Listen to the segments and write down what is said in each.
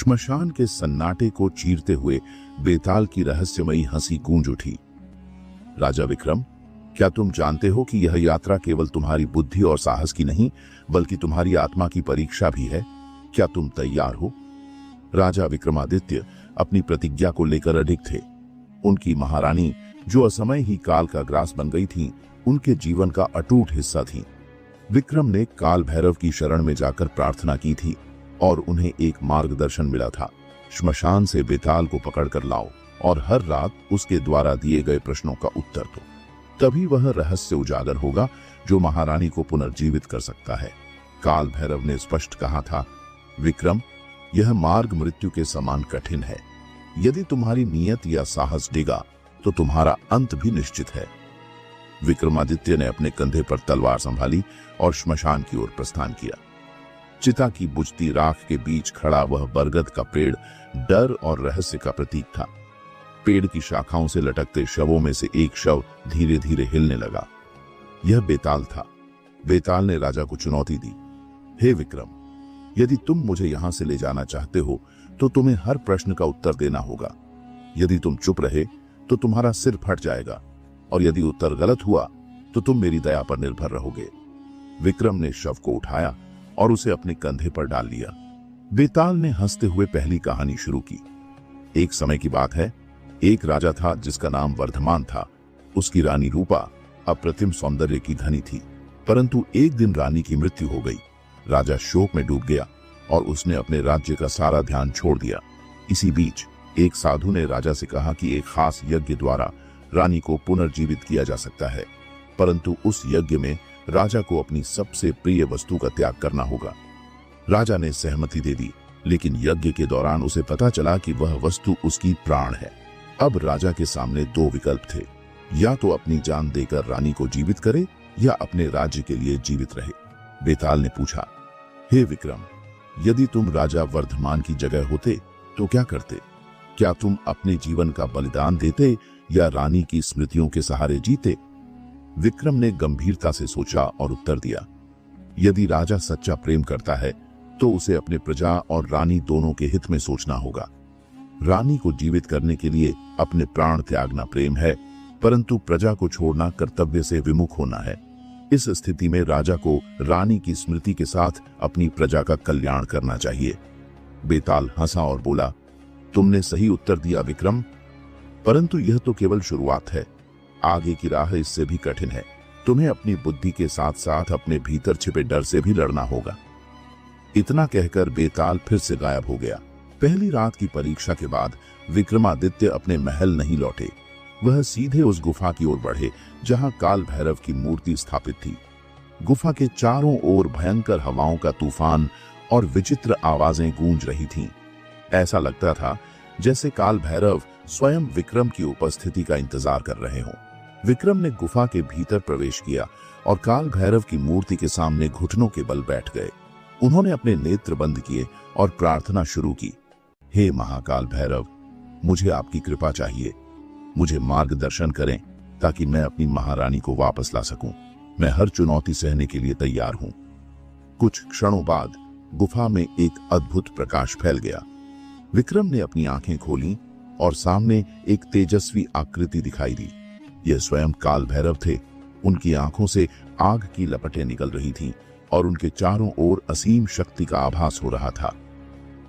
श्मशान के सन्नाटे को चीरते हुए बेताल की रहस्यमयी हंसी गूंज उठी। राजा विक्रम, क्या तुम जानते हो कि यह यात्रा केवल तुम्हारी बुद्धि और साहस की नहीं, बल्कि तुम्हारी आत्मा की परीक्षा भी है? क्या तुम तैयार हो? राजा विक्रमादित्य अपनी प्रतिज्ञा को लेकर अडिग थे। उनकी महारानी, जो असमय ही काल का ग्रास बन गई थी, उनके जीवन का अटूट हिस्सा थी। विक्रम ने काल भैरव की शरण में जाकर प्रार्थना की थी और उन्हें एक मार्गदर्शन मिला था। श्मशान से बेताल को पकड़कर लाओ और हर रात उसके द्वारा दिए गए प्रश्नों का उत्तर दो। तभी वह रहस्य उजागर होगा जो महारानी को पुनर्जीवित कर सकता है। काल भैरव ने स्पष्ट कहा था, विक्रम, यह मार्ग मृत्यु के समान कठिन है। यदि तुम्हारी नियत या साहस डिगा तो तुम्हारा अंत भी निश्चित है। विक्रमादित्य ने अपने कंधे पर तलवार संभाली और श्मशान की ओर प्रस्थान किया। चिता की बुझती राख के बीच खड़ा वह बरगद का पेड़ डर और रहस्य का प्रतीक था। पेड़ की शाखाओं से लटकते शवों में से एक शव धीरे धीरे हिलने लगा। यह बेताल था। बेताल ने राजा को चुनौती दी, हे विक्रम, यदि तुम मुझे यहां से ले जाना चाहते हो तो तुम्हें हर प्रश्न का उत्तर देना होगा। यदि तुम चुप रहे तो तुम्हारा सिर फट जाएगा, और यदि उत्तर गलत हुआ तो तुम मेरी दया पर निर्भर रहोगे। विक्रम ने शव को उठाया और उसे अपने कंधे पर डाल लिया। बेताल ने हंसते हुए पहली कहानी शुरू की। एक समय की बात है, एक राजा था जिसका नाम वर्धमान था। उसकी रानी रूपा अप्रतिम सौंदर्य की धनी थी, परंतु एक दिन रानी की मृत्यु हो गई। राजा शोक में डूब गया और उसने अपने राज्य का सारा ध्यान छोड़ दिया। इसी बीच एक साधु ने राजा से कहा कि एक खास यज्ञ द्वारा रानी को पुनर्जीवित किया जा सकता है, परंतु उस यज्ञ में राजा को अपनी सबसे प्रिय वस्तु का त्याग करना होगा। राजा ने सहमति दे दी, लेकिन यज्ञ के दौरान उसे पता चला कि वह वस्तु उसकी प्राण है। अब राजा के सामने दो विकल्प थे, या तो अपनी जान देकर रानी को जीवित करे या अपने राज्य के लिए जीवित रहे। बेताल ने पूछा, हे विक्रम, यदि तुम राजा वर्धमान की जगह होते तो क्या करते? क्या तुम अपने जीवन का बलिदान देते या रानी की स्मृतियों के सहारे जीते? विक्रम ने गंभीरता से सोचा और उत्तर दिया, यदि राजा सच्चा प्रेम करता है तो उसे अपने प्रजा और रानी दोनों के हित में सोचना होगा। रानी को जीवित करने के लिए अपने प्राण त्यागना प्रेम है, परंतु प्रजा को छोड़ना कर्तव्य से विमुख होना है। इस स्थिति में राजा को रानी की स्मृति के साथ अपनी प्रजा का कल्याण करना चाहिए। बेताल हंसा और बोला, तुमने सही उत्तर दिया विक्रम, परंतु यह तो केवल शुरुआत है। आगे की राह इससे भी कठिन है। तुम्हें अपनी बुद्धि के साथ साथ अपने भीतर छिपे डर से भी लड़ना होगा। इतना कहकर बेताल फिर से गायब हो गया। पहली रात की परीक्षा के बाद विक्रमादित्य अपने महल नहीं लौटे। वह सीधे उस गुफा की ओर बढ़े जहां काल भैरव की मूर्ति स्थापित थी। गुफा के चारों ओर भयंकर हवाओं का तूफान और विचित्र आवाजें गूंज रही थीं। ऐसा लगता था जैसे काल भैरव स्वयं विक्रम की उपस्थिति का इंतजार कर रहे हों। विक्रम ने गुफा के भीतर प्रवेश किया और काल भैरव की मूर्ति के सामने घुटनों के बल बैठ गए। उन्होंने अपने नेत्र बंद किए और प्रार्थना शुरू की, हे महाकाल भैरव, मुझे आपकी कृपा चाहिए। मुझे मार्गदर्शन करें ताकि मैं अपनी महारानी को वापस ला सकूं। मैं हर चुनौती सहने के लिए तैयार हूं। कुछ क्षणों बाद गुफा में एक अद्भुत प्रकाश फैल गया। विक्रम ने अपनी आंखें खोलीं और सामने एक तेजस्वी आकृति दिखाई दी। यह स्वयं काल भैरव थे। उनकी आंखों से आग की लपटें निकल रही थीं और उनके चारों ओर असीम शक्ति का आभास हो रहा था।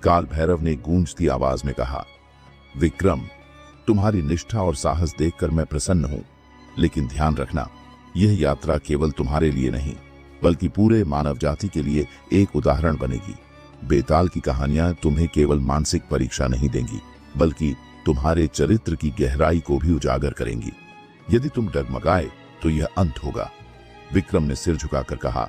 काल भैरव ने गूंजती आवाज में कहा, विक्रम, तुम्हारी निष्ठा और साहस देखकर मैं प्रसन्न हूं, लेकिन ध्यान रखना, यह यात्रा केवल तुम्हारे लिए नहीं बल्कि पूरे मानव जाति के लिए एक उदाहरण बनेगी। बेताल की कहानियां तुम्हें केवल मानसिक परीक्षा नहीं देंगी, बल्कि तुम्हारे चरित्र की गहराई को भी उजागर करेंगी। यदि तुम डगमगाए तो यह अंत होगा। विक्रम ने सिर झुकाकर कहा,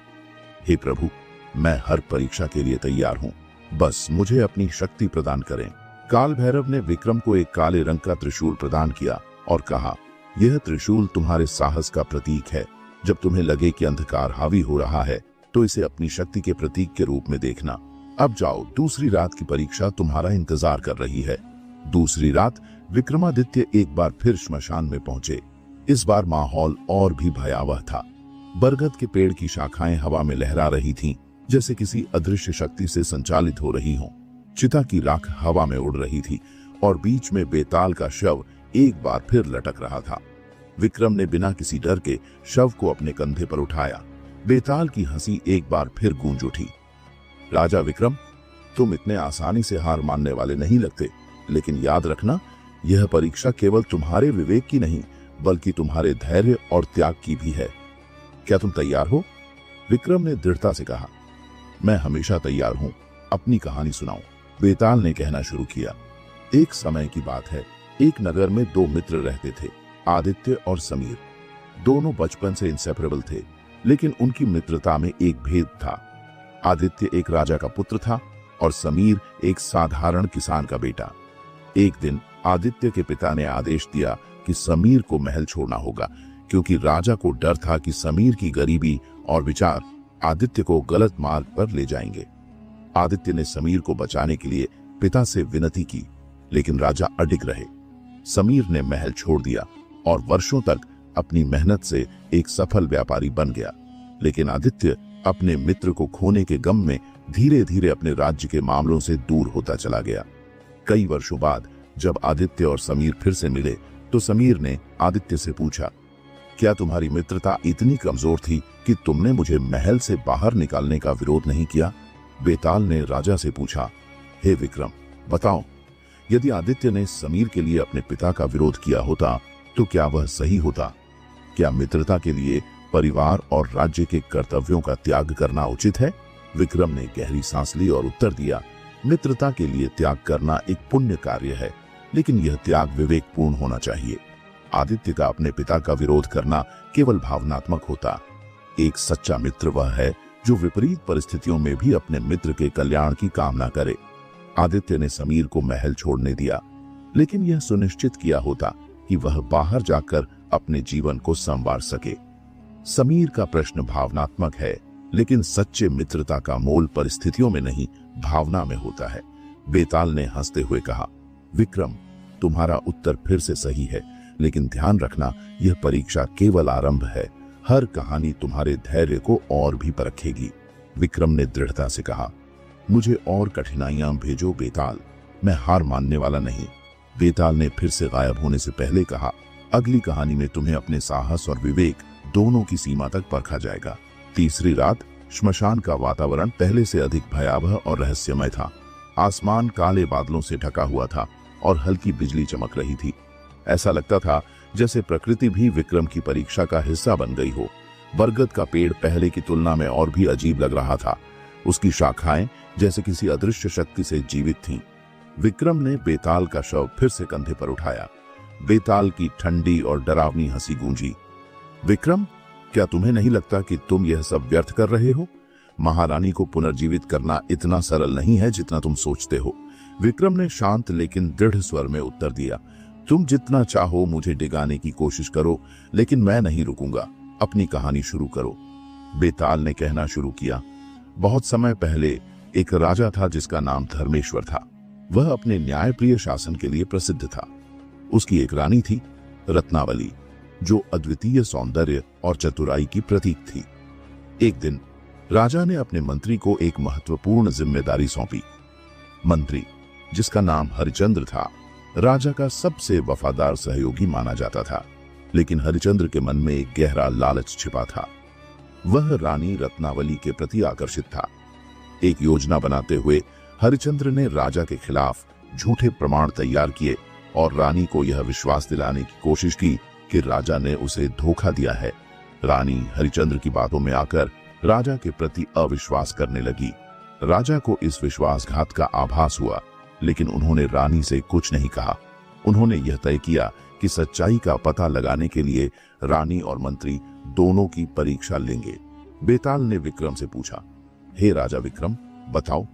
हे प्रभु, मैं हर परीक्षा के लिए तैयार हूं, बस मुझे अपनी शक्ति प्रदान करें। काल भैरव ने विक्रम को एक काले रंग का त्रिशूल प्रदान किया और कहा, यह त्रिशूल तुम्हारे साहस का प्रतीक है। जब तुम्हें लगे कि अंधकार हावी हो रहा है तो इसे अपनी शक्ति के प्रतीक के रूप में देखना। अब जाओ, दूसरी रात की परीक्षा तुम्हारा इंतजार कर रही है। दूसरी रात विक्रमादित्य एक बार फिर श्मशान में पहुंचे। इस बार माहौल और भी भयावह था। बरगद के पेड़ की शाखाएं हवा में लहरा रही थीं, जैसे किसी अदृश्य शक्ति से संचालित हो रही हों। चिता की राख हवा में उड़ रही थी और बीच में बेताल का शव एक बार फिर लटक रहा था। विक्रम ने बिना किसी डर के शव को अपने कंधे पर उठाया। बेताल की हंसी एक बार फिर गूंज उठी। राजा विक्रम, तुम इतने आसानी से हार मानने वाले नहीं लगते, लेकिन याद रखना, यह परीक्षा केवल तुम्हारे विवेक की नहीं बल्कि तुम्हारे धैर्य और त्याग की भी है। क्या तुम तैयार हो? विक्रम ने दृढ़ता से कहा। मैं हमेशा तैयार हूं, अपनी कहानी सुनाओ। बेताल ने कहना शुरू किया। एक समय की बात है, एक नगर में दो मित्र रहते थे, आदित्य और समीर। दोनों बचपन से इंसेपरेबल थे, लेकिन उनकी मित्रता में एक भेद था। आदित्य एक राजा का पुत्र था और समीर एक साधारण किसान का बेटा। एक दिन आदित्य के पिता ने आदेश दिया कि समीर को महल छोड़ना होगा, क्योंकि राजा को डर था कि समीर की गरीबी और विचार आदित्य को गलत मार्ग पर ले जाएंगे। आदित्य ने समीर को बचाने के लिए पिता से विनती की, लेकिन राजा अडिग रहे। समीर ने महल छोड़ दिया और वर्षों तक अपनी मेहनत से एक सफल व्यापारी बन गया। लेकिन आदित्य अपने मित्र को खोने के गम में धीरे धीरे अपने राज्य के मामलों से दूर होता चला गया। कई वर्षों बाद जब आदित्य और समीर फिर से मिले तो समीर ने आदित्य से पूछा, क्या तुम्हारी मित्रता इतनी कमजोर थी कि तुमने मुझे महल से बाहर निकालने का विरोध नहीं किया? बेताल ने राजा से पूछा, हे विक्रम, बताओ, यदि आदित्य ने समीर के लिए अपने पिता का विरोध किया होता तो क्या वह सही होता? क्या मित्रता के लिए परिवार और राज्य के कर्तव्यों का त्याग करना उचित है? विक्रम ने गहरी सांस ली और उत्तर दिया, मित्रता के लिए त्याग करना एक पुण्य कार्य है, लेकिन यह त्याग विवेकपूर्ण होना चाहिए। आदित्य का अपने पिता का विरोध करना केवल भावनात्मक होता। एक सच्चा मित्र वह है जो विपरीत परिस्थितियों में भी अपने मित्र के कल्याण की कामना करे। आदित्य ने समीर को महल छोड़ने दिया, लेकिन यह सुनिश्चित किया होता कि वह बाहर जाकर अपने जीवन को संवार सके। समीर का प्रश्न भावनात्मक है, लेकिन सच्चे मित्रता का मोल परिस्थितियों में नहीं, भावना में होता है। बेताल ने हंसते हुए कहा, विक्रम, तुम्हारा उत्तर फिर से सही है, लेकिन ध्यान रखना, यह परीक्षा केवल आरंभ है। हर कहानी तुम्हारे धैर्य को और भी परखेगी। विक्रम ने दृढ़ता से कहा, मुझे और कठिनाइयां भेजो बेताल, मैं हार मानने वाला नहीं। बेताल ने फिर से गायब होने से पहले कहा, अगली कहानी में तुम्हें अपने साहस और विवेक दोनों की सीमा तक परखा जाएगा। तीसरी रात श्मशान का वातावरण पहले से अधिक भयावह और रहस्यमय था। आसमान काले बादलों से ढका हुआ था और हल्की बिजली चमक रही थी। ऐसा लगता था जैसे प्रकृति भी विक्रम की परीक्षा का हिस्सा बन गई हो। बरगद का पेड़ पहले की तुलना में और भी अजीब लग रहा था। उसकी शाखाएं जैसे किसी अदृश्य शक्ति से जीवित थीं। विक्रम ने बेताल का शव फिर से कंधे पर उठाया। बेताल की ठंडी और डरावनी हंसी गूंजी। विक्रम, क्या तुम्हें नहीं लगता कि तुम यह सब व्यर्थ कर रहे हो? महारानी को पुनर्जीवित करना इतना सरल नहीं है जितना तुम सोचते हो। विक्रम ने शांत लेकिन दृढ़ स्वर में उत्तर दिया, तुम जितना चाहो मुझे डिगाने की कोशिश करो, लेकिन मैं नहीं रुकूंगा। अपनी कहानी शुरू करो। बेताल ने कहना शुरू किया। बहुत समय पहले एक राजा था जिसका नाम धर्मेश्वर था। वह अपने न्यायप्रिय शासन के लिए प्रसिद्ध था। उसकी एक रानी थी, रत्नावली, जो अद्वितीय सौंदर्य और चतुराई की प्रतीक थी। एक दिन राजा ने अपने मंत्री को एक महत्वपूर्ण जिम्मेदारी सौंपी। मंत्री, जिसका नाम हरिचंद्र था, राजा का सबसे वफादार सहयोगी माना जाता था, लेकिन हरिचंद्र के मन में एक गहरा लालच छिपा था। वह रानी रत्नावली के प्रति आकर्षित था। एक योजना बनाते हुए हरिचंद्र ने राजा के खिलाफ झूठे प्रमाण तैयार किए और रानी को यह विश्वास दिलाने की कोशिश की कि राजा ने उसे धोखा दिया है। रानी हरिचंद्र की बातों में आकर राजा के प्रति अविश्वास करने लगी। राजा को इस विश्वासघात का आभास हुआ, लेकिन उन्होंने रानी से कुछ नहीं कहा। उन्होंने यह तय किया कि सच्चाई का पता लगाने के लिए रानी और मंत्री दोनों की परीक्षा लेंगे। बेताल ने विक्रम से पूछा, हे राजा विक्रम, बताओ,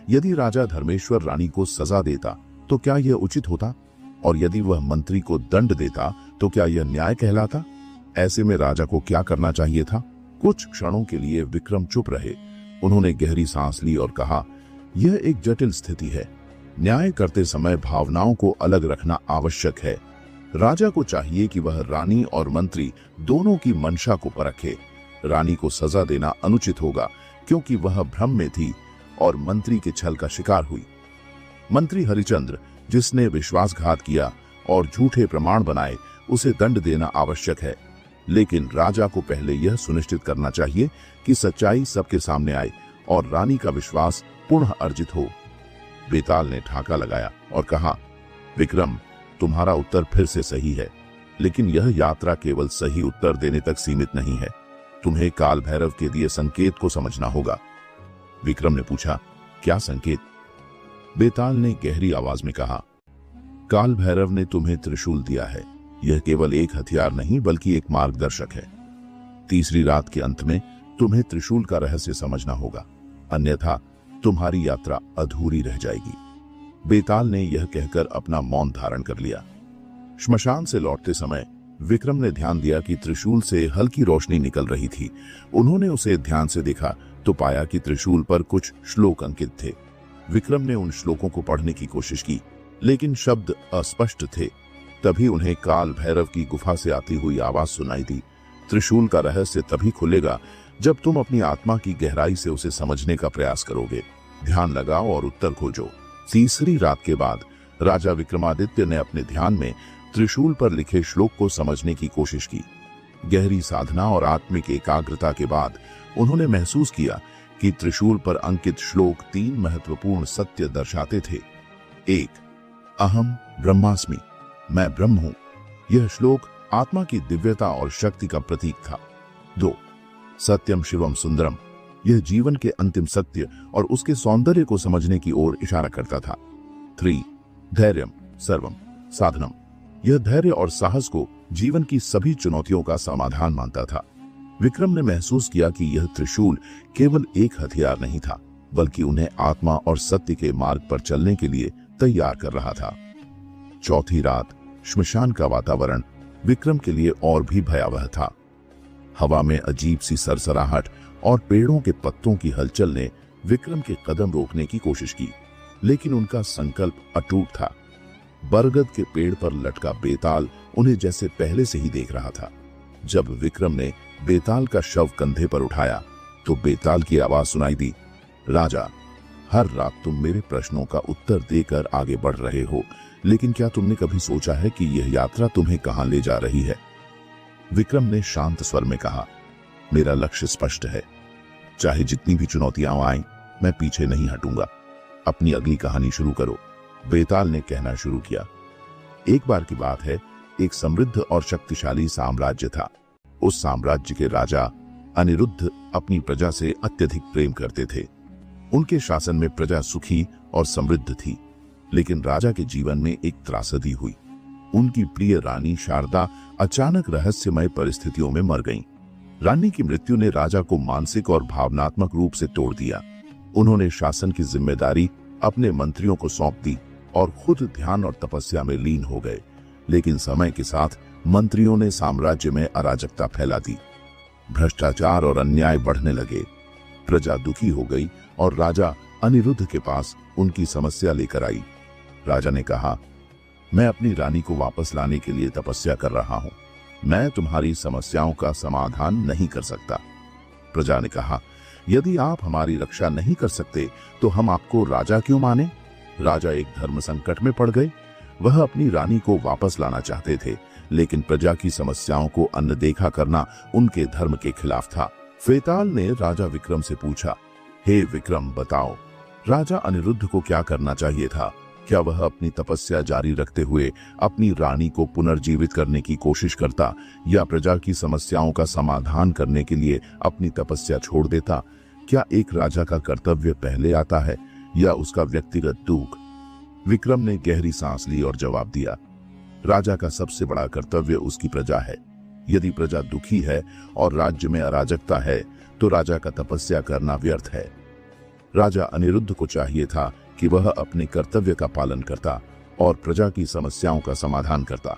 यदि राजा धर्मेश्वर रानी को सजा देता तो क्या यह उचित होता? और यदि वह मंत्री को दंड देता तो क्या यह न्याय कहलाता? ऐसे में राजा को क्या करना चाहिए था? कुछ क्षणों के लिए विक्रम चुप रहे। उन्होंने गहरी सांस ली और कहा, यह एक जटिल स्थिति है। न्याय करते समय भावनाओं को अलग रखना आवश्यक है। राजा को चाहिए कि वह रानी और मंत्री दोनों की मंशा को परखे। रानी को सजा देना अनुचित होगा क्योंकि वह भ्रम में थी और मंत्री के छल का शिकार हुई। मंत्री हरिचंद्र, जिसने विश्वासघात किया और झूठे प्रमाण बनाए, उसे दंड देना आवश्यक है, लेकिन राजा को पहले यह सुनिश्चित करना चाहिए कि सच्चाई सबके सामने आए और रानी का विश्वास पुनः अर्जित हो। बेताल ने ठाका लगाया और कहा, विक्रम, तुम्हारा उत्तर फिर से सही है, लेकिन यह यात्रा केवल सही उत्तर देने तक सीमित नहीं है। तुम्हें काल भैरव के दिए संकेत को समझना होगा। विक्रम ने पूछा, क्या संकेत? बेताल ने गहरी आवाज में कहा, काल भैरव ने तुम्हें त्रिशूल दिया है। यह केवल एक हथियार नहीं बल्कि एक मार्गदर्शक है। तीसरी रात के अंत में तुम्हें त्रिशूल का रहस्य समझना होगा, अन्यथा तुम्हारी यात्रा अधूरी रह जाएगी। बेताल ने यह कहकर अपना मौन धारण कर लिया। श्मशान से लौटते समय विक्रम ने ध्यान दिया कि त्रिशूल से हल्की रोशनी निकल रही थी। उन्होंने उसे ध्यान से देखा तो पाया कि त्रिशूल पर कुछ श्लोक अंकित थे। विक्रम ने उन श्लोकों को पढ़ने की कोशिश की, लेकिन शब्द अस्पष्ट थे। तभी उन्हें काल भैरव की गुफा से आती हुई आवाज सुनाई दी, त्रिशूल का रहस्य तभी खुलेगा जब तुम अपनी आत्मा की गहराई से उसे समझने का प्रयास करोगे। ध्यान लगाओ और उत्तर खोजो। तीसरी रात के बाद राजा विक्रमादित्य ने अपने ध्यान में त्रिशूल पर लिखे श्लोक को समझने की कोशिश की। गहरी साधना और आत्मिक एकाग्रता के बाद उन्होंने महसूस किया कि त्रिशूल पर अंकित श्लोक 3 महत्वपूर्ण सत्य दर्शाते थे। 1. अहम ब्रह्मास्मि, मैं ब्रह्म हूं। यह श्लोक आत्मा की दिव्यता और शक्ति का प्रतीक था। 2. सत्यम शिवम सुंदरम, यह जीवन के अंतिम सत्य और उसके सौंदर्य को समझने की ओर इशारा करता था। 3. धैर्यम सर्वम साधनम, यह धैर्य और साहस को जीवन की सभी चुनौतियों का समाधान मानता था। विक्रम ने महसूस किया कि यह त्रिशूल केवल एक हथियार नहीं था, बल्कि उन्हें आत्मा और सत्य के मार्ग पर चलने के लिए तैयार कर रहा था। चौथी रात श्मशान का वातावरण विक्रम के लिए और भी भयावह था। हवा में अजीब सी सरसराहट और पेड़ों के पत्तों की हलचल ने विक्रम के कदम रोकने की कोशिश की, लेकिन उनका संकल्प अटूट था। बरगद के पेड़ पर लटका बेताल उन्हें जैसे पहले से ही देख रहा था। जब विक्रम ने बेताल का शव कंधे पर उठाया तो बेताल की आवाज सुनाई दी, राजा, हर रात तुम मेरे प्रश्नों का उत्तर देकर आगे बढ़ रहे हो, लेकिन क्या तुमने कभी सोचा है कि यह यात्रा तुम्हें कहां ले जा रही है? विक्रम ने शांत स्वर में कहा, मेरा लक्ष्य स्पष्ट है। चाहे जितनी भी चुनौतियां आएं, मैं पीछे नहीं हटूंगा। अपनी अगली कहानी शुरू करो। बेताल ने कहना शुरू किया। एक बार की बात है, एक समृद्ध और शक्तिशाली साम्राज्य था। उस साम्राज्य के राजा अनिरुद्ध अपनी प्रजा से अत्यधिक प्रेम करते थे। उनके शासन में प्रजा सुखी और समृद्ध थी, लेकिन राजा के जीवन में एक त्रासदी हुई। उनकी प्रिय रानी शारदा अचानक रहस्यमय परिस्थितियों में मर गईं। रानी की मृत्यु ने राजा को मानसिक और भावनात्मक रूप से तोड़ दिया। उन्होंने शासन की जिम्मेदारी अपने मंत्रियों को सौंप दी और खुद ध्यान और तपस्या में लीन हो गए। लेकिन समय के साथ मंत्रियों ने साम्राज्य में अराजकता फैला दी। भ्रष्टाचार और अन्याय बढ़ने लगे। प्रजा दुखी हो गई और राजा अनिरुद्ध के पास उनकी समस्या लेकर आई। राजा ने कहा, मैं अपनी रानी को वापस लाने के लिए तपस्या कर रहा हूं। मैं तुम्हारी समस्याओं का समाधान नहीं कर सकता। प्रजा ने कहा, यदि आप हमारी रक्षा नहीं कर सकते तो हम आपको राजा क्यों माने? राजा एक धर्म संकट में पड़ गए। वह अपनी रानी को वापस लाना चाहते थे, लेकिन प्रजा की समस्याओं को अनदेखा करना उनके धर्म के खिलाफ था। बेताल ने राजा विक्रम से पूछा, हे विक्रम, बताओ, राजा अनिरुद्ध को क्या करना चाहिए था? क्या वह अपनी तपस्या जारी रखते हुए अपनी रानी को पुनर्जीवित करने की कोशिश करता, या प्रजा की समस्याओं का समाधान करने के लिए अपनी तपस्या छोड़ देता? क्या एक राजा का कर्तव्य पहले आता है या उसका व्यक्तिगत दुख? विक्रम ने गहरी सांस ली और जवाब दिया, राजा का सबसे बड़ा कर्तव्य उसकी प्रजा है। यदि प्रजा दुखी है और राज्य में अराजकता है तो राजा का तपस्या करना व्यर्थ है। राजा अनिरुद्ध को चाहिए था कि वह अपने कर्तव्य का पालन करता और प्रजा की समस्याओं का समाधान करता।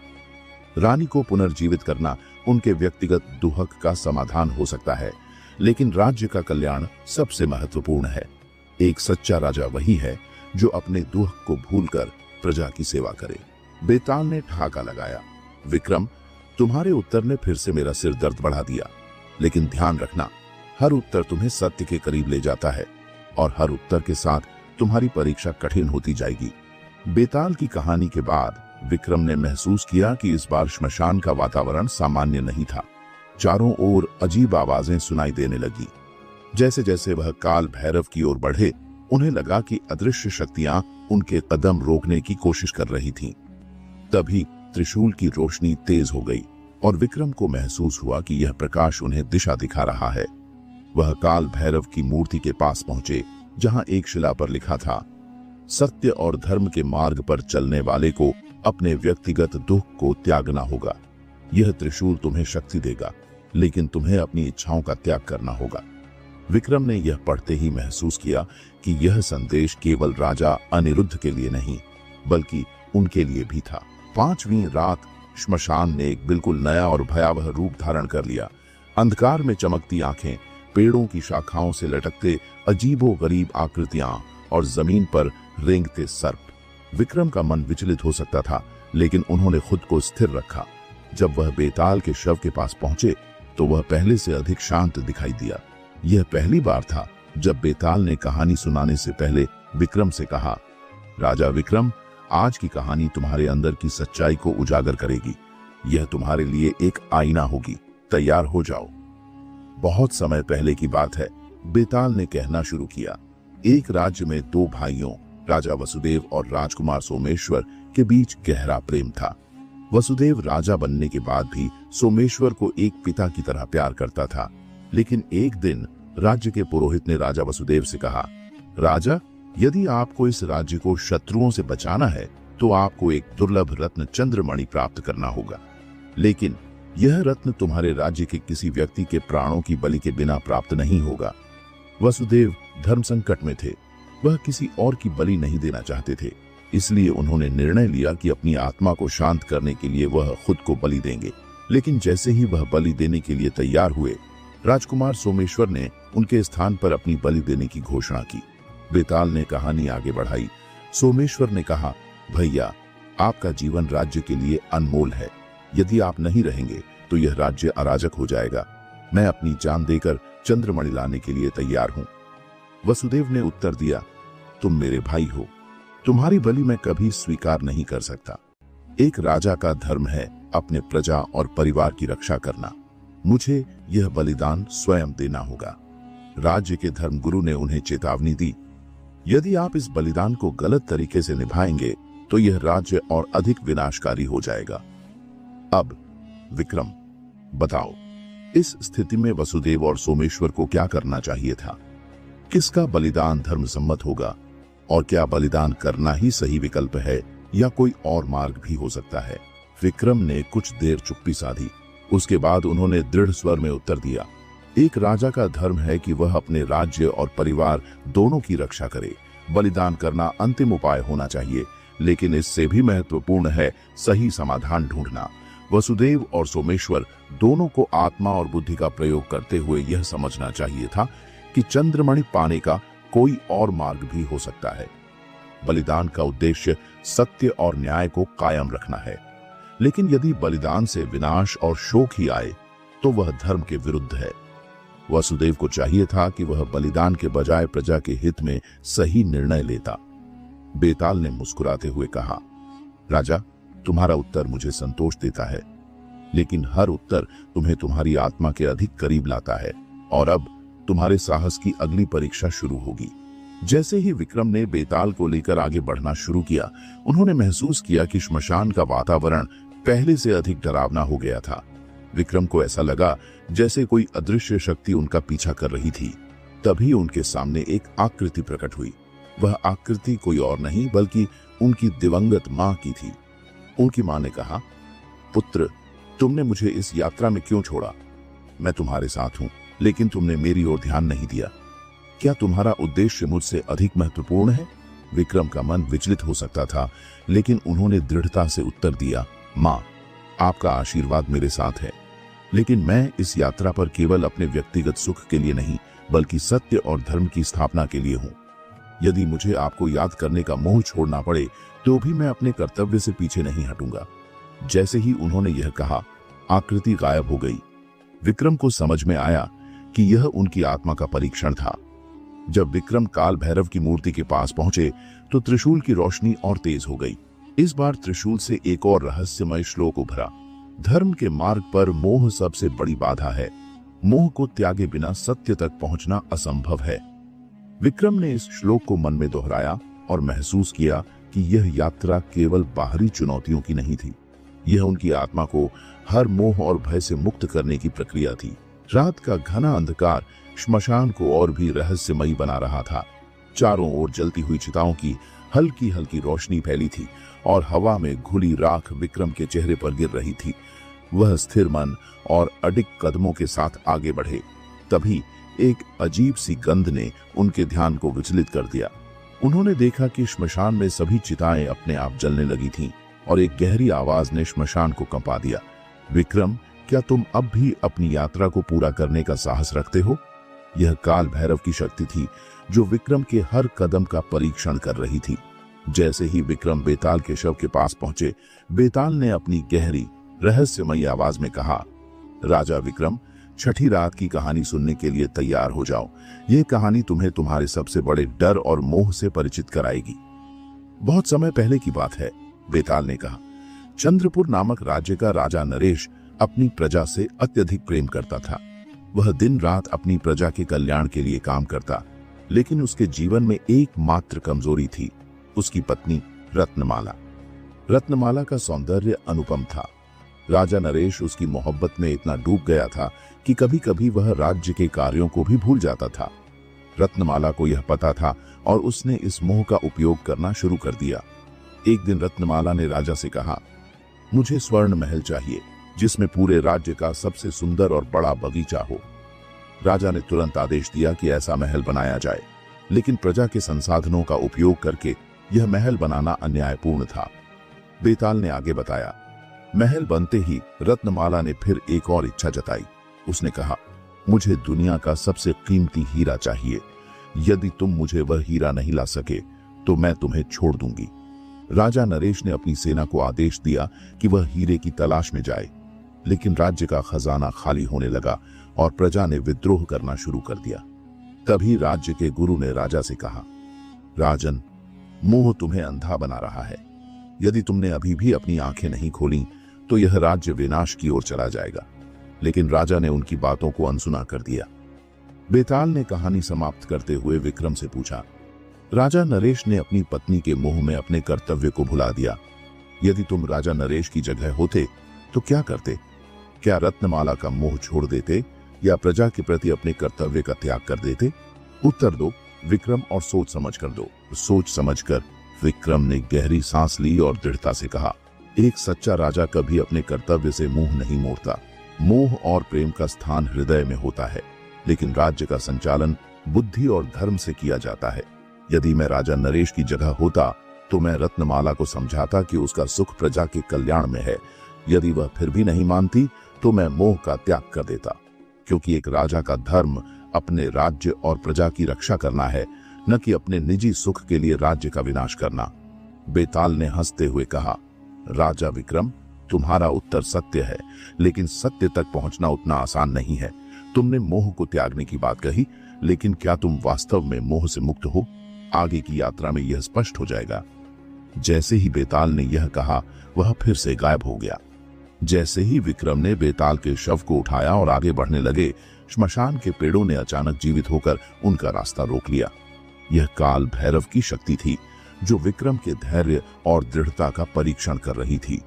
रानी को पुनर्जीवित करना उनके व्यक्तिगत दुख का समाधान हो सकता है, लेकिन राज्य का कल्याण सबसे महत्वपूर्ण है। एक सच्चा राजा वही है जो अपने दुख को भूलकर प्रजा की सेवा करे। बेताल ने ठाका लगाया, विक्रम, तुम्हारे उत्तर ने फिर से मेरा सिर दर्द बढ़ा दिया, लेकिन ध्यान रखना, हर उत्तर तुम्हें सत्य के करीब ले जाता है और हर उत्तर के साथ तुम्हारी परीक्षा कठिन होती जाएगी। बेताल की कहानी के बाद विक्रम ने महसूस किया कि इस बार श्मशान का वातावरण सामान्य नहीं था। चारों ओर अजीब आवाजें सुनाई देने लगी। जैसे जैसे वह काल भैरव की ओर बढ़े, उन्हें लगा कि अदृश्य शक्तियां उनके कदम रोकने की कोशिश कर रही थीं। तभी त्रिशूल की रोशनी तेज हो गई और विक्रम को महसूस हुआ कि यह प्रकाश उन्हें दिशा दिखा रहा है। वह काल भैरव की मूर्ति के पास पहुंचे, जहां एक शिला पर लिखा था, सत्य और धर्म के मार्ग पर चलने वाले को अपने व्यक्तिगत दुख को त्यागना होगा। यह त्रिशूल तुम्हें शक्ति देगा, लेकिन तुम्हें अपनी इच्छाओं का त्याग करना होगा। विक्रम ने यह पढ़ते ही महसूस किया कि यह संदेश केवल राजा अनिरुद्ध के लिए नहीं, बल्कि उनके लिए भी था। 5वीं रात श्मशान ने एक बिल्कुल नया और भयावह रूप धारण कर लिया। अंधकार में चमकती आंखें, पेड़ों की शाखाओं से लटकते अजीबोगरीब आकृतियां और जमीन पर रेंगते सर्प। विक्रम का मन विचलित हो सकता था, लेकिन उन्होंने खुद को स्थिर रखा। जब वह बेताल के शव के पास पहुंचे तो वह पहले से अधिक शांत दिखाई दिया। यह पहली बार था जब बेताल ने कहानी सुनाने से पहले विक्रम से कहा, राजा विक्रम, आज की कहानी तुम्हारे अंदर की सच्चाई को उजागर करेगी। यह तुम्हारे लिए एक आईना होगी। तैयार हो जाओ। बहुत समय पहले की बात है, बेताल ने कहना शुरू किया। एक राज्य में 2 भाइयों, राजा वसुदेव और राजकुमार सोमेश्वर के बीच गहरा प्रेम था। वसुदेव राजा बनने के बाद भी सोमेश्वर को एक पिता की तरह प्यार करता था। लेकिन एक दिन राज्य के पुरोहित ने राजा वसुदेव से कहा, राजा, यदि आपको इस राज्य को शत्रुओं से बचाना है तो आपको एक दुर्लभ रत्न चंद्रमणि प्राप्त करना होगा। लेकिन यह रत्न तुम्हारे राज्य के किसी व्यक्ति के प्राणों की बलि के बिना प्राप्त नहीं होगा। वसुदेव धर्म संकट में थे। वह किसी और की बलि नहीं देना चाहते थे, इसलिए उन्होंने निर्णय लिया कि अपनी आत्मा को शांत करने के लिए वह खुद को बलि देंगे। लेकिन जैसे ही वह बलि देने के लिए तैयार हुए, राजकुमार सोमेश्वर ने उनके स्थान पर अपनी बलि देने की घोषणा की। बेताल ने कहानी आगे बढ़ाई। सोमेश्वर ने कहा, भैया, आपका जीवन राज्य के लिए अनमोल है। यदि आप नहीं रहेंगे तो यह राज्य अराजक हो जाएगा। मैं अपनी जान देकर चंद्रमणि लाने के लिए तैयार हूं। वसुदेव ने उत्तर दिया, तुम मेरे भाई हो, तुम्हारी बलि मैं कभी स्वीकार नहीं कर सकता। एक राजा का धर्म है अपने प्रजा और परिवार की रक्षा करना। मुझे यह बलिदान स्वयं देना होगा। राज्य के धर्मगुरु ने उन्हें चेतावनी दी, यदि आप इस बलिदान को गलत तरीके से निभाएंगे तो यह राज्य और अधिक विनाशकारी हो जाएगा। अब विक्रम, बताओ, इस स्थिति में वसुदेव और सोमेश्वर को क्या करना चाहिए था? किसका बलिदान धर्मसम्मत होगा? और क्या बलिदान करना ही सही विकल्प है या कोई और मार्ग भी हो सकता है? विक्रम ने कुछ देर चुप्पी साधी। उसके बाद उन्होंने दृढ़ स्वर में उत्तर दिया, एक राजा का धर्म है कि वह अपने राज्य और परिवार दोनों की रक्षा करे। बलिदान करना अंतिम उपाय होना चाहिए, लेकिन इससे भी महत्वपूर्ण है सही समाधान ढूंढना। वसुदेव और सोमेश्वर दोनों को आत्मा और बुद्धि का प्रयोग करते हुए यह समझना चाहिए था कि चंद्रमणि पाने का कोई और मार्ग भी हो सकता है। बलिदान का उद्देश्य सत्य और न्याय को कायम रखना है, लेकिन यदि बलिदान से विनाश और शोक ही आए तो वह धर्म के विरुद्ध है। वसुदेव को चाहिए था कि वह बलिदान के बजाय प्रजा के हित में सही निर्णय लेता। बेताल ने मुस्कुराते हुए कहा, राजा, तुम्हारा उत्तर मुझे संतोष देता है, लेकिन हर उत्तर तुम्हें तुम्हारी आत्मा के अधिक करीब लाता है। और अब तुम्हारे साहस की अगली परीक्षा शुरू होगी। जैसे ही विक्रम ने बेताल को लेकर आगे बढ़ना शुरू किया, उन्होंने महसूस किया कि श्मशान का वातावरण पहले से अधिक डरावना हो गया था। विक्रम को ऐसा लगा जैसे कोई अदृश्य शक्ति उनका पीछा कर रही थी। तभी उनके सामने एक आकृति प्रकट हुई। वह आकृति कोई और नहीं बल्कि उनकी दिवंगत मां की थी। उनकी मां ने कहा, पुत्र, तुमने मुझे इस यात्रा में क्यों छोड़ा? मैं तुम्हारे साथ हूं, लेकिन तुमने मेरी ओर ध्यान नहीं दिया। क्या तुम्हारा उद्देश्य मुझसे अधिक महत्वपूर्ण है? विक्रम का मन विचलित हो सकता था, लेकिन उन्होंने दृढ़ता से उत्तर दिया, मां, आपका आशीर्वाद मेरे साथ है, लेकिन मैं इस यात्रा पर केवल अपने व्यक्तिगत सुख के लिए नहीं, बल्कि सत्य और धर्म की स्थापना के लिए हूं। यदि मुझे आपको याद करने का मोह छोड़ना पड़े तो भी मैं अपने कर्तव्य से पीछे नहीं हटूंगा। जैसे ही उन्होंने यह कहा, आकृति गायब हो गई। विक्रम को समझ में आया कि यह उनकी आत्मा का परीक्षण था। जब विक्रम काल भैरव की मूर्ति के पास पहुंचे तो त्रिशूल की रोशनी और तेज हो गई। इस बार त्रिशूल से एक और रहस्यमय श्लोक उभरा। धर्म के मार्ग पर मोह सबसे बड़ी बाधा है। मोह को त्यागे बिना सत्य तक पहुंचना असंभव है। विक्रम ने इस श्लोक को मन में दोहराया और महसूस किया कि यह यात्रा केवल बाहरी चुनौतियों की नहीं थी, यह उनकी आत्मा को हर मोह और भय से मुक्त करने की प्रक्रिया थी। रात का घना अंधकार श्मशान को और भी रहस्यमयी बना रहा था। चारों ओर जलती हुई चिताओं की हल्की हल्की रोशनी फैली थी और हवा में घुली राख विक्रम के चेहरे पर गिर रही थी। वह स्थिर मन और अडिग कदमों के साथ आगे बढ़े। तभी एक अजीब सी गंध ने उनके ध्यान को विचलित कर दिया। उन्होंने देखा कि श्मशान में सभी चिताएं अपने आप जलने लगी थीं और एक गहरी आवाज ने श्मशान को कंपा दिया। विक्रम, क्या तुम अब भी अपनी यात्रा को पूरा करने का साहस रखते हो? यह काल भैरव की शक्ति थी जो विक्रम के हर कदम का परीक्षण कर रही थी। जैसे ही विक्रम बेताल के शव के पास पहुंचे, बेताल ने अपनी गहरी रहस्यमयी आवाज में कहा, राजा विक्रम, छठी रात की कहानी सुनने के लिए तैयार हो जाओ। यह कहानी तुम्हें तुम्हारे सबसे बड़े डर और मोह से परिचित कराएगी। बहुत समय पहले की बात है, बेताल ने कहा। चंद्रपुर नामक राज्य का राजा नरेश अपनी प्रजा से अत्यधिक प्रेम करता था। वह दिन रात अपनी प्रजा के कल्याण के लिए काम करता, लेकिन उसके जीवन में एकमात्र कमजोरी थी, उसकी पत्नी रत्नमाला। रत्नमाला का सौंदर्य अनुपम था। राजा नरेश उसकी मोहब्बत में इतना डूब गया था कि कभी कभी वह राज्य के कार्यों को भी भूल जाता था। रत्नमाला को यह पता था और उसने इस मोह का उपयोग करना शुरू कर दिया। एक दिन रत्नमाला ने राजा से कहा, मुझे स्वर्ण महल चाहिए जिसमें पूरे राज्य का सबसे सुंदर और बड़ा बगीचा हो। राजा ने तुरंत आदेश दिया कि ऐसा महल बनाया जाए, लेकिन प्रजा के संसाधनों का उपयोग करके यह महल बनाना अन्यायपूर्ण था। बेताल ने आगे बताया, महल बनते ही रत्नमाला ने फिर एक और इच्छा जताई। उसने कहा, मुझे दुनिया का सबसे कीमती हीरा चाहिए। यदि तुम मुझे वह हीरा नहीं ला सके तो मैं तुम्हें छोड़ दूंगी। राजा नरेश ने अपनी सेना को आदेश दिया कि वह हीरे की तलाश में जाए, लेकिन राज्य का खजाना खाली होने लगा और प्रजा ने विद्रोह करना शुरू कर दिया। तभी राज्य के गुरु ने राजा से कहा, राजन, मोह तुम्हें अंधा बना रहा है। यदि तुमने अभी भी अपनी आंखें नहीं खोली तो यह राज्य विनाश की ओर चला जाएगा। लेकिन राजा ने उनकी बातों को अनसुना कर दिया। बेताल ने कहानी समाप्त करते हुए विक्रम से पूछा, राजा नरेश ने अपनी पत्नी के मोह में अपने कर्तव्य को भुला दिया। यदि तुम राजा नरेश की जगह होते तो क्या करते? क्या रत्नमाला का मोह छोड़ देते या प्रजा के प्रति अपने कर्तव्य का त्याग कर देते? उत्तर दो विक्रम और सोच समझ कर दो। सोच समझकर विक्रम ने गहरी सांस ली और दृढ़ता से कहा, एक सच्चा राजा कभी अपने कर्तव्य से मुंह नहीं मोड़ता। मोह और प्रेम का स्थान हृदय में होता है, लेकिन राज्य का संचालन बुद्धि और धर्म से किया जाता है। यदि मैं राजा नरेश की जगह होता तो मैं रत्नमाला को समझाता कि उसका सुख प्रजा के कल्याण में है। यदि वह फिर भी नहीं मानती तो मैं मोह का त्याग कर देता, क्योंकि एक राजा का धर्म अपने राज्य और प्रजा की रक्षा करना है, न कि अपने निजी सुख के लिए राज्य का विनाश करना। बेताल ने हंसते हुए कहा, राजा विक्रम, तुम्हारा उत्तर सत्य है, लेकिन सत्य तक पहुंचना उतना आसान नहीं है। तुमने मोह को त्यागने की बात कही, लेकिन क्या तुम वास्तव में मोह से मुक्त हो? आगे की यात्रा में यह स्पष्ट हो जाएगा। जैसे ही बेताल ने यह कहा, वह फिर से गायब हो गया। जैसे ही विक्रम ने बेताल के शव को उठाया और आगे बढ़ने लगे, श्मशान के पेड़ों ने अचानक जीवित होकर उनका रास्ता रोक लिया। यह काल भैरव की शक्ति थी जो विक्रम के धैर्य और दृढ़ता का परीक्षण कर रही थी।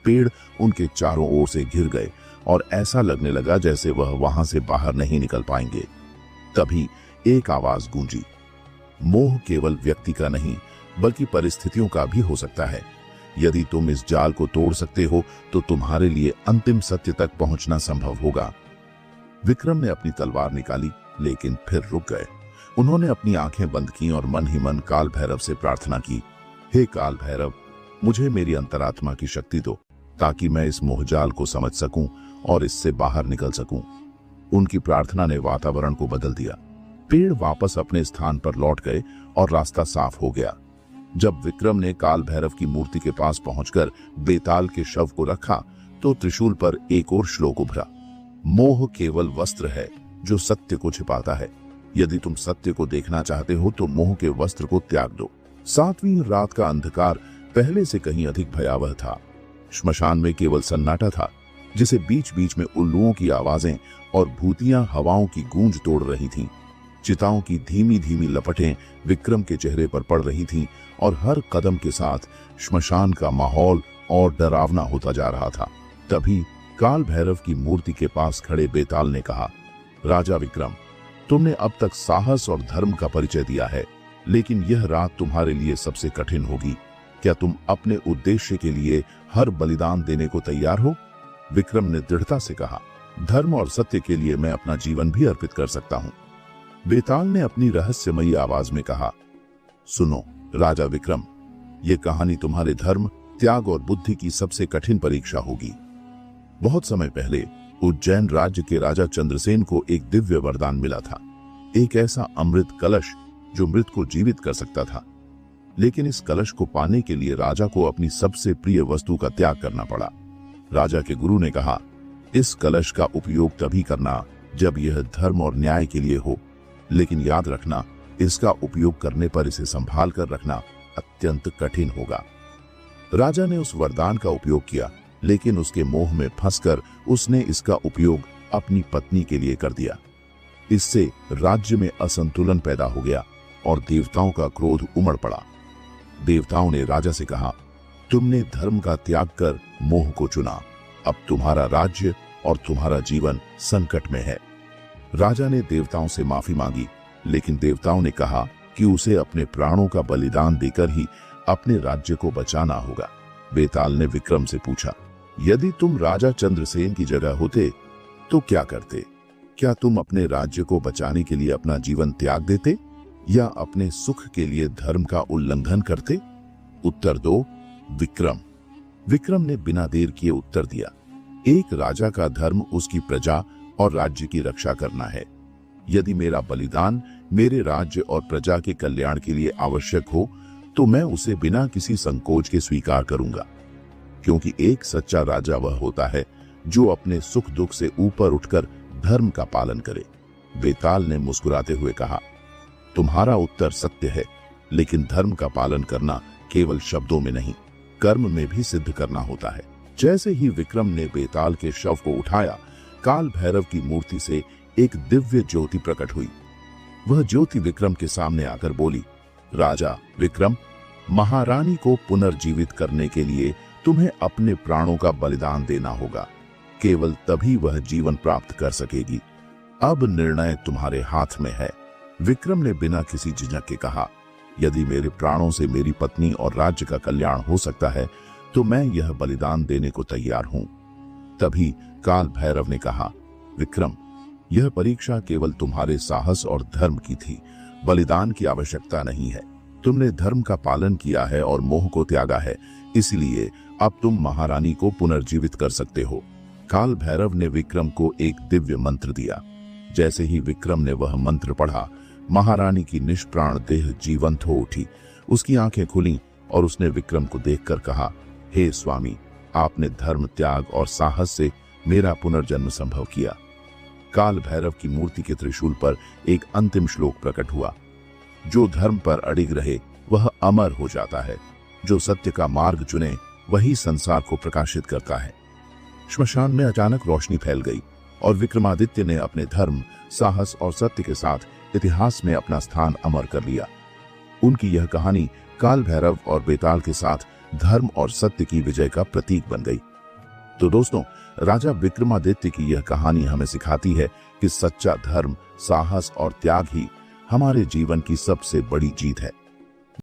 पेड़ उनके चारों ओर से घिर गए और ऐसा लगने लगा जैसे वह वहां से बाहर नहीं निकल पाएंगे। तभी एक आवाज गूंजी, मोह केवल व्यक्ति का नहीं बल्कि परिस्थितियों का भी हो सकता है। यदि तुम इस जाल को तोड़ सकते हो तो तुम्हारे लिए अंतिम सत्य तक पहुंचना संभव होगा। विक्रम ने अपनी तलवार निकाली, लेकिन फिर रुक गए। उन्होंने अपनी आंखें बंद की और मन ही मन काल भैरव से प्रार्थना की, हे काल भैरव, मुझे मेरी अंतरात्मा की शक्ति दो ताकि मैं इस मोहजाल को समझ सकूं और इससे बाहर निकल सकूं। उनकी प्रार्थना ने वातावरण को बदल दिया। पेड़ वापस अपने स्थान पर लौट गए और रास्ता साफ हो गया। जब विक्रम ने काल भैरव की मूर्ति के पास पहुंचकर बेताल के शव को रखा तो त्रिशूल पर एक और श्लोक उभरा, मोह केवल वस्त्र है जो सत्य को छिपाता है। यदि तुम सत्य को देखना चाहते हो तो मोह के वस्त्र को त्याग दो। 7वीं रात का अंधकार पहले से कहीं अधिक भयावह था। श्मशान में केवल सन्नाटा था, जिसे बीच बीच में उल्लुओं की आवाजें और भूतियां हवाओं की गूंज तोड़ रही थीं। चिताओं की धीमी धीमी लपटें विक्रम के चेहरे पर पड़ रही थीं और हर कदम के साथ श्मशान का माहौल और डरावना होता जा रहा था। तभी काल भैरव की मूर्ति के पास खड़े बेताल ने कहा, राजा विक्रम, तुमने अब तक साहस और धर्म का परिचय दिया है, लेकिन यह रात तुम्हारे लिए सबसे कठिन होगी। क्या तुम अपने उद्देश्य के लिए हर बलिदान देने को तैयार हो? विक्रम ने दृढ़ता से कहा, धर्म और सत्य के लिए मैं अपना जीवन भी अर्पित कर सकता हूं। बेताल ने अपनी रहस्यमयी आवाज में कहा, सुनो राजा विक्रम, ये कहानी तुम्हारे धर्म, त्याग और बुद्धि की सबसे कठिन परीक्षा होगी। बहुत समय पहले उज्जैन राज्य के राजा चंद्रसेन को एक दिव्य वरदान मिला था, एक ऐसा अमृत कलश जो मृत को जीवित कर सकता था। लेकिन इस कलश को पाने के लिए राजा को अपनी सबसे प्रिय वस्तु का त्याग करना पड़ा। राजा के गुरु ने कहा, इस कलश का उपयोग तभी करना जब यह धर्म और न्याय के लिए हो, लेकिन याद रखना, इसका उपयोग करने पर इसे संभाल कर रखना अत्यंत कठिन होगा। राजा ने उस वरदान का उपयोग किया, लेकिन उसके मोह में फंसकर उसने इसका उपयोग अपनी पत्नी के लिए कर दिया। इससे राज्य में असंतुलन पैदा हो गया और देवताओं का क्रोध उमड़ पड़ा। देवताओं ने राजा से कहा, तुमने धर्म का त्याग कर मोह को चुना, अब तुम्हारा राज्य और तुम्हारा जीवन संकट में है। राजा ने देवताओं से माफी मांगी, लेकिन देवताओं ने कहा कि उसे अपने प्राणों का बलिदान देकर ही अपने राज्य को बचाना होगा। बेताल ने विक्रम से पूछा, यदि तुम राजा चंद्रसेन की जगह होते तो क्या करते? क्या तुम अपने राज्य को बचाने के लिए अपना जीवन त्याग देते या अपने सुख के लिए धर्म का उल्लंघन करते? उत्तर दो विक्रम। विक्रम ने बिना देर किए उत्तर दिया, एक राजा का धर्म उसकी प्रजा और राज्य की रक्षा करना है। यदि मेरा बलिदान मेरे राज्य और प्रजा के कल्याण के लिए आवश्यक हो तो मैं उसे बिना किसी संकोच के स्वीकार करूंगा, क्योंकि एक सच्चा राजा वह होता है जो अपने सुख दुख से ऊपर उठकर धर्म का पालन करे। बेताल ने मुस्कुराते हुए कहा, तुम्हारा उत्तर सत्य है, लेकिन धर्म का पालन करना केवल शब्दों में नहीं, कर्म में भी सिद्ध करना होता है। जैसे ही विक्रम ने बेताल के शव को उठाया, काल भैरव की मूर्ति से एक दिव्य ज्योति प्रकट हुई। वह ज्योति विक्रम के सामने आकर बोली, राजा विक्रम, महारानी को पुनर्जीवित करने के लिए तुम्हें अपने प्राणों का बलिदान देना होगा। केवल तभी वह जीवन प्राप्त कर सकेगी। अब निर्णय तुम्हारे हाथ में है। विक्रम ने बिना किसी झिझक के कहा, यदि मेरे प्राणों से मेरी पत्नी और राज्य का कल्याण हो सकता है तो मैं यह बलिदान देने को तैयार हूं। तभी काल भैरव ने कहा, विक्रम, यह परीक्षा केवल तुम्हारे साहस और धर्म की थी, बलिदान की आवश्यकता नहीं है। तुमने धर्म का पालन किया है और मोह को त्यागा है, इसलिए अब तुम महारानी को पुनर्जीवित कर सकते हो। काल भैरव ने विक्रम को एक दिव्य मंत्र दिया। जैसे ही विक्रम ने वह मंत्र पढ़ा, महारानी की निष्प्राण देह जीवंत हो उठी। उसकी आंखें खुलीं और उसने विक्रम को देखकर कहा, हे स्वामी, आपने धर्म, त्याग और साहस से मेरा पुनर्जन्म संभव किया। काल भैरव की मूर्ति के त्रिशूल पर एक अंतिम श्लोक प्रकट हुआ, जो धर्म पर अडिग रहे वह अमर हो जाता है, जो सत्य का मार्ग चुने वही संसार को प्रकाशित करता है। श्मशान में अचानक रोशनी फैल गई और विक्रमादित्य ने अपने धर्म, साहस और सत्य के साथ इतिहास में अपना स्थान अमर कर लिया। उनकी यह कहानी काल भैरव और बेताल के साथ धर्म और सत्य की विजय का प्रतीक बन गई। तो दोस्तों, राजा विक्रमादित्य की यह कहानी हमें सिखाती है कि सच्चा धर्म, साहस और त्याग ही हमारे जीवन की सबसे बड़ी जीत है।